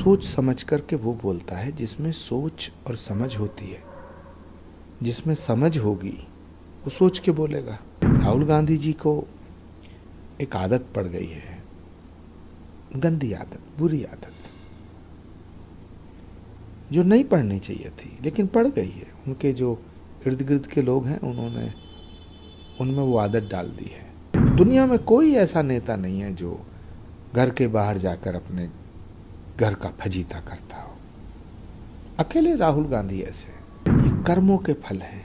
सोच समझ करके वो बोलता है जिसमें सोच और समझ होती है। जिसमें समझ होगी वो सोच के बोलेगा। राहुल गांधी जी को एक आदत पड़ गई है, गंदी आदत, बुरी आदत, जो नहीं पढ़नी चाहिए थी लेकिन पड़ गई है। उनके जो इर्द गिर्द के लोग हैं उन्होंने उनमें वो आदत डाल दी है। दुनिया में कोई ऐसा नेता नहीं है जो घर के बाहर जाकर अपने घर का फजीता करता हो। अकेले राहुल गांधी ऐसे। ये कर्मों के फल हैं,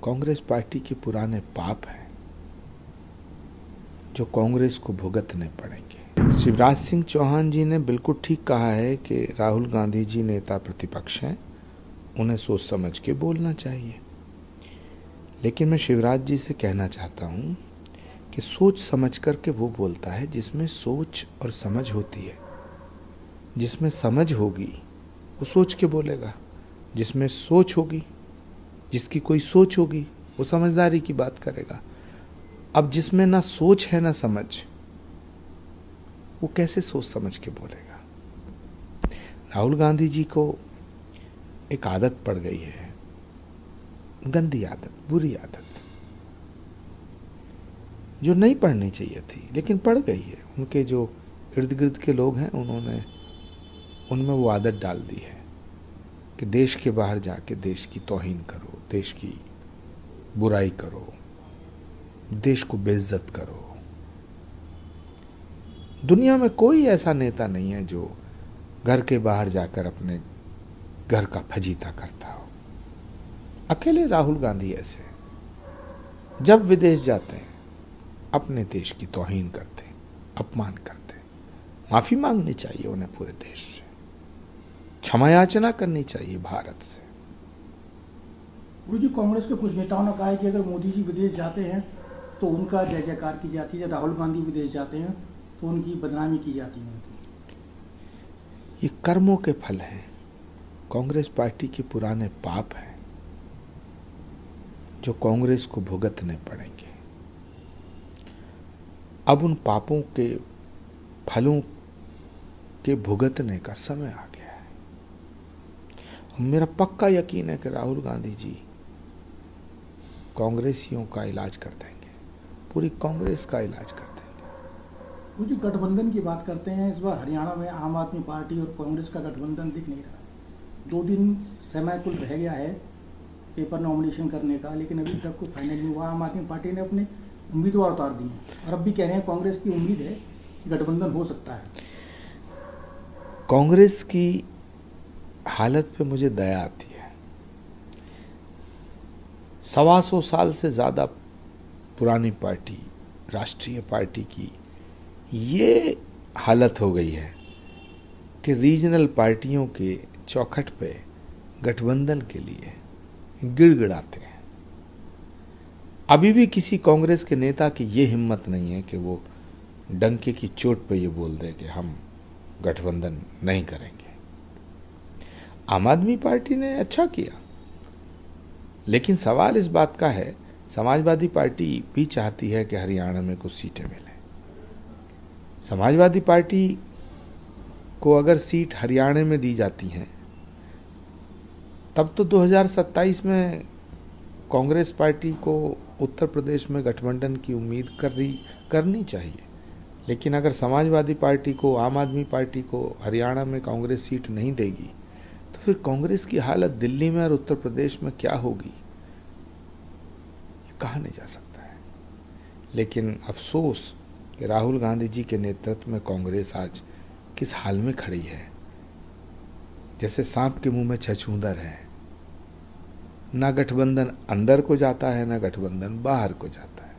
कांग्रेस पार्टी के पुराने पाप हैं जो कांग्रेस को भुगतने पड़ेंगे। शिवराज सिंह चौहान जी ने बिल्कुल ठीक कहा है कि राहुल गांधी जी नेता प्रतिपक्ष हैं, उन्हें सोच समझ के बोलना चाहिए। लेकिन मैं शिवराज जी से कहना चाहता हूं कि सोच समझ करके वो बोलता है जिसमें सोच और समझ होती है। जिसमें समझ होगी वो सोच के बोलेगा। जिसमें सोच होगी, जिसकी कोई सोच होगी, वो समझदारी की बात करेगा। अब जिसमें ना सोच है ना समझ, वो कैसे सोच समझ के बोलेगा? राहुल गांधी जी को एक आदत पड़ गई है, गंदी आदत, बुरी आदत, जो नहीं पढ़नी चाहिए थी लेकिन पड़ गई है। उनके जो इर्द गिर्द के लोग हैं उन्होंने उनमें वो आदत डाल दी है कि देश के बाहर जाके देश की तौहीन करो, देश की बुराई करो, देश को बेइज्जत करो। दुनिया में कोई ऐसा नेता नहीं है जो घर के बाहर जाकर अपने घर का फजीता करता हो। अकेले राहुल गांधी ऐसे। जब विदेश जाते हैं अपने देश की तौहीन करते, अपमान करते। माफी मांगनी चाहिए उन्हें पूरे देश से, क्षमा याचना करनी चाहिए भारत से। गुरु जी, कांग्रेस के कुछ नेताओं ने कहा है कि अगर मोदी जी विदेश जाते हैं तो उनका जय जयकार की जाती है, राहुल गांधी विदेश जाते हैं तो उनकी बदनामी की जाती है। ये कर्मों के फल हैं, कांग्रेस पार्टी के पुराने पाप हैं जो कांग्रेस को भुगतने पड़ेंगे। अब उन पापों के फलों के भुगतने का समय आ गया है। मेरा पक्का यकीन है कि राहुल गांधी जी कांग्रेसियों का इलाज कर देंगे, पूरी कांग्रेस का इलाज कर देंगे। वो जो गठबंधन की बात करते हैं, इस बार हरियाणा में आम आदमी पार्टी और कांग्रेस का गठबंधन दिख नहीं रहा। 2 दिन समय कुल रह गया है पेपर नॉमिनेशन करने का, लेकिन अभी तक कोई फाइनल नहीं हुआ। आम आदमी पार्टी ने अपने उम्मीदवार उतार दिए और अब भी कह रहे हैं कांग्रेस की उम्मीद है कि गठबंधन हो सकता है। कांग्रेस की हालत पे मुझे दया आती है। 125 साल से ज्यादा पुरानी पार्टी, राष्ट्रीय पार्टी की ये हालत हो गई है कि रीजनल पार्टियों के चौखट पे गठबंधन के लिए गिड़गिड़ाते हैं। अभी भी किसी कांग्रेस के नेता की ये हिम्मत नहीं है कि वो डंके की चोट पे ये बोल दे कि हम गठबंधन नहीं करेंगे। आम आदमी पार्टी ने अच्छा किया, लेकिन सवाल इस बात का है, समाजवादी पार्टी भी चाहती है कि हरियाणा में कुछ सीटें मिलें। समाजवादी पार्टी को अगर सीट हरियाणा में दी जाती हैं तब तो 2027 में कांग्रेस पार्टी को उत्तर प्रदेश में गठबंधन की उम्मीद करनी चाहिए। लेकिन अगर समाजवादी पार्टी को, आम आदमी पार्टी को हरियाणा में कांग्रेस सीट नहीं देगी तो फिर कांग्रेस की हालत दिल्ली में और उत्तर प्रदेश में क्या होगी, ये कहा नहीं जा सकता है। लेकिन अफसोस कि राहुल गांधी जी के नेतृत्व में कांग्रेस आज किस हाल में खड़ी है। जैसे सांप के मुंह में छछूंदर है, ना गठबंधन अंदर को जाता है ना गठबंधन बाहर को जाता है।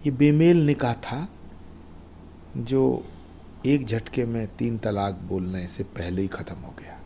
ये बेमेल निकाह था जो एक झटके में 3 तलाक बोलने से पहले ही खत्म हो गया।